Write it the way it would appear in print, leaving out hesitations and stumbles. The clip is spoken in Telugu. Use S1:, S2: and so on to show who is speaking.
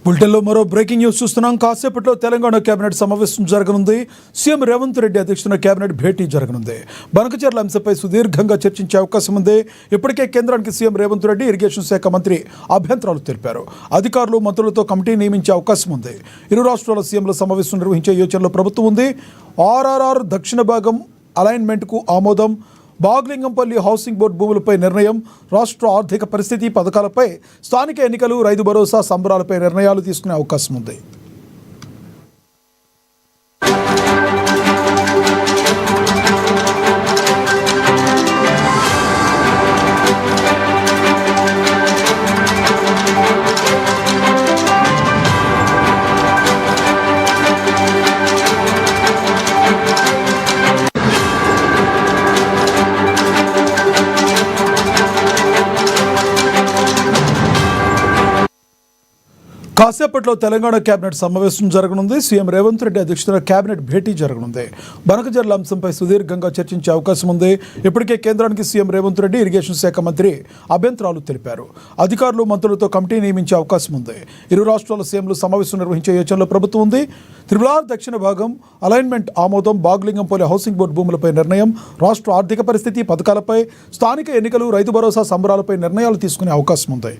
S1: బులెటిన్లో మరో బ్రేకింగ్ న్యూస్ చూస్తున్నాం. కాసేపట్లో తెలంగాణ కేబినెట్ సమావేశం జరగనుంది. సీఎం రేవంత్ రెడ్డి అధ్యక్షతన కేబినెట్ భేటీ జరగనుంది. బనకచర్ల అంశంపై సుదీర్ఘంగా చర్చించే అవకాశం ఉంది. ఇప్పటికే కేంద్రానికి సీఎం రేవంత్ రెడ్డి ఇరిగేషన్ శాఖ మంత్రి అభ్యంతరాలు తెలిపారు. అధికారులు మంత్రులతో కమిటీ నియమించే అవకాశం ఉంది. ఇరు రాష్ట్రాల సీఎంల సమావేశం నిర్వహించే యోచనలో ప్రభుత్వం ఉంది. ఆర్ఆర్ఆర్ దక్షిణ భాగం అలైన్మెంట్కు ఆమోదం, బాగ్లింగంపల్లి హౌసింగ్ బోర్డు భూములపై నిర్ణయం, రాష్ట్ర ఆర్థిక పరిస్థితి, పథకాలపై, స్థానిక ఎన్నికలు, రైతు భరోసా సంబరాలపై నిర్ణయాలు తీసుకునే అవకాశం ఉంది. కాసేపట్లో తెలంగాణ కేబినెట్ సమావేశం జరగనుంది. సీఎం రేవంత్ రెడ్డి అధ్యక్షతన కేబినెట్ భేటీ జరగనుంది. బనకచర్ల అంశంపై సుదీర్ఘంగా చర్చించే అవకాశం ఉంది. ఇప్పటికే కేంద్రానికి సీఎం రేవంత్ రెడ్డి ఇరిగేషన్ శాఖ మంత్రి అభ్యంతరాలు తెలిపారు. అధికారులు మంత్రులతో కమిటీ నియమించే అవకాశం ఉంది. ఇరు రాష్ట్రాల సీఎంలు సమావేశం నిర్వహించే యోచనలో ప్రభుత్వం ఉంది. త్రిపులార్ దక్షిణ భాగం అలైన్మెంట్ ఆమోదం, బాగ్లింగంపల్లి హౌసింగ్ బోర్డు భూములపై నిర్ణయం, రాష్ట్ర ఆర్థిక పరిస్థితి, పథకాలపై, స్థానిక ఎన్నికలు, రైతు భరోసా సంబరాలపై నిర్ణయాలు తీసుకునే అవకాశం ఉంది.